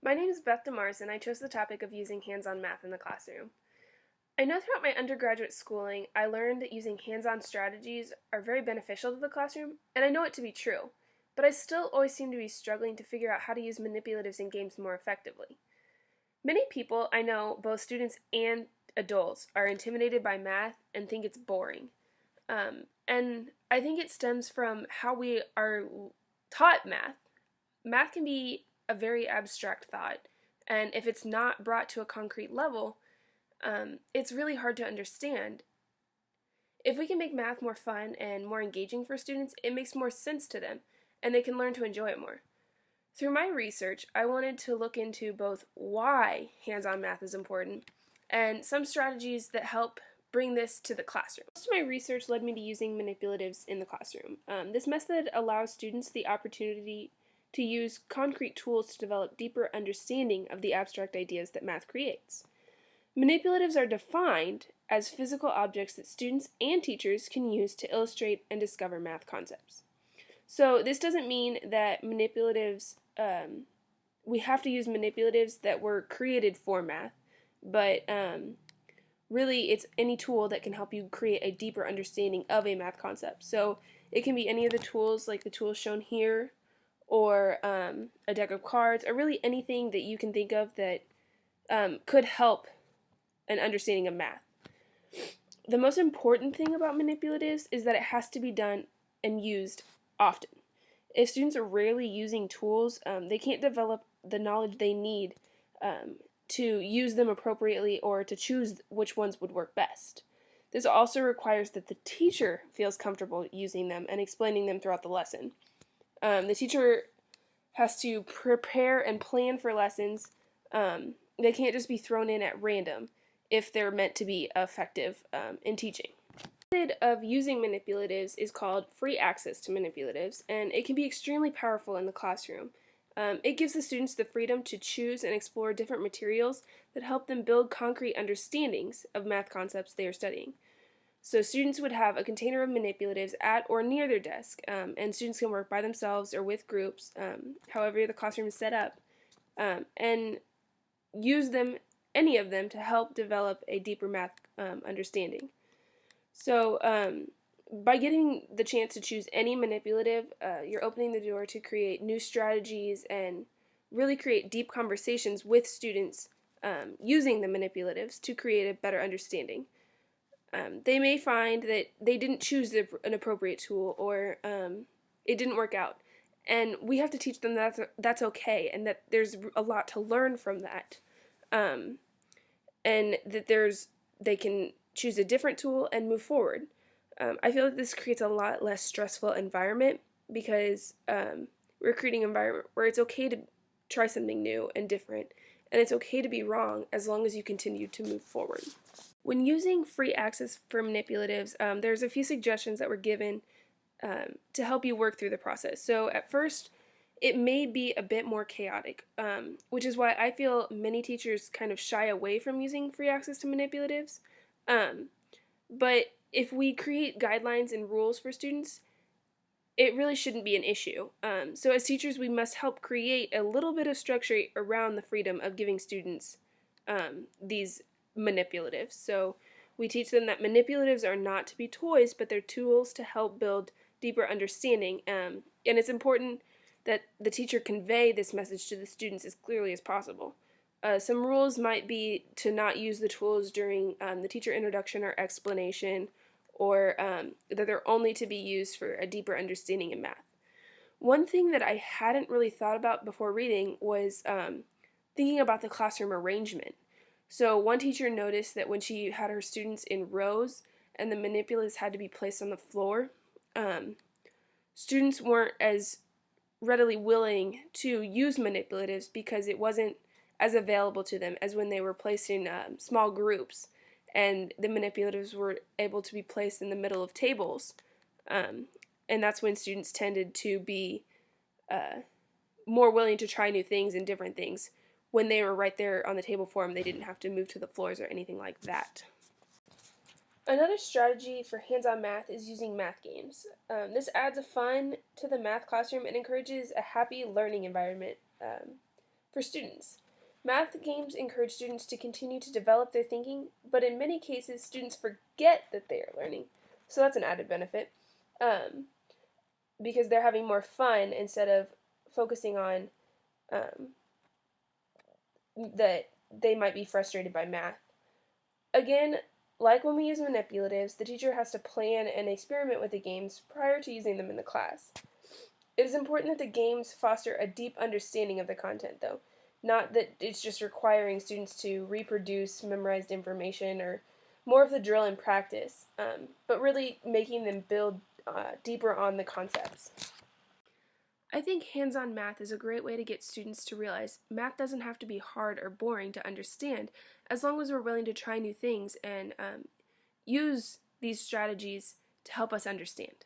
My name is Beth DeMars, and I chose the topic of using hands-on math in the classroom. I know throughout my undergraduate schooling, I learned that using hands-on strategies are very beneficial to the classroom, and I know it to be true, but I still always seem to be struggling to figure out how to use manipulatives in games more effectively. Many people I know, both students and adults, are intimidated by math and think it's boring. And I think it stems from how we are taught math. Math can be a very abstract thought, and if it's not brought to a concrete level, it's really hard to understand. If we can make math more fun and more engaging for students, it makes more sense to them, and they can learn to enjoy it more. Through my research, I wanted to look into both why hands-on math is important and some strategies that help bring this to the classroom. Most of my research led me to using manipulatives in the classroom. This method allows students the opportunity to use concrete tools to develop deeper understanding of the abstract ideas that math creates. Manipulatives are defined as physical objects that students and teachers can use to illustrate and discover math concepts. So this doesn't mean that we have to use manipulatives that were created for math, but really it's any tool that can help you create a deeper understanding of a math concept. So it can be any of the tools like the tools shown here, or a deck of cards, or really anything that you can think of that could help an understanding of math. The most important thing about manipulatives is that it has to be done and used often. If students are rarely using tools, they can't develop the knowledge they need to use them appropriately or to choose which ones would work best. This also requires that the teacher feels comfortable using them and explaining them throughout the lesson. The teacher has to prepare and plan for lessons. They can't just be thrown in at random if they're meant to be effective in teaching. The method of using manipulatives is called free access to manipulatives, and it can be extremely powerful in the classroom. It gives the students the freedom to choose and explore different materials that help them build concrete understandings of math concepts they are studying. So students would have a container of manipulatives at or near their desk, and students can work by themselves or with groups, however the classroom is set up, and use them, any of them, to help develop a deeper math understanding. So by getting the chance to choose any manipulative, you're opening the door to create new strategies and really create deep conversations with students using the manipulatives to create a better understanding. They may find that they didn't choose an appropriate tool, or it didn't work out. And we have to teach them that that's okay, and that there's a lot to learn from that. And that they can choose a different tool and move forward. I feel like this creates a lot less stressful environment, because we're creating an environment where it's okay to try something new and different, and it's okay to be wrong as long as you continue to move forward. When using free access for manipulatives, there's a few suggestions that were given to help you work through the process. So at first, it may be a bit more chaotic, which is why I feel many teachers kind of shy away from using free access to manipulatives. But if we create guidelines and rules for students, it really shouldn't be an issue. So as teachers, we must help create a little bit of structure around the freedom of giving students these manipulatives. So we teach them that manipulatives are not to be toys, but they're tools to help build deeper understanding. And it's important that the teacher convey this message to the students as clearly as possible. Some rules might be to not use the tools during the teacher introduction or explanation, or that they're only to be used for a deeper understanding in math. One thing that I hadn't really thought about before reading was thinking about the classroom arrangement. So one teacher noticed that when she had her students in rows and the manipulatives had to be placed on the floor, students weren't as readily willing to use manipulatives because it wasn't as available to them as when they were placed in small groups, and the manipulatives were able to be placed in the middle of tables. And that's when students tended to be more willing to try new things and different things. When they were right there on the table for them, they didn't have to move to the floors or anything like that. Another strategy for hands-on math is using math games. This adds a fun to the math classroom and encourages a happy learning environment for students. Math games encourage students to continue to develop their thinking, but in many cases, students forget that they are learning. So that's an added benefit because they're having more fun instead of focusing on um, that they might be frustrated by math. Again, like when we use manipulatives, the teacher has to plan and experiment with the games prior to using them in the class. It is important that the games foster a deep understanding of the content, though, not that it's just requiring students to reproduce memorized information or more of the drill and practice, but really making them build deeper on the concepts. I think hands-on math is a great way to get students to realize math doesn't have to be hard or boring to understand as long as we're willing to try new things and use these strategies to help us understand.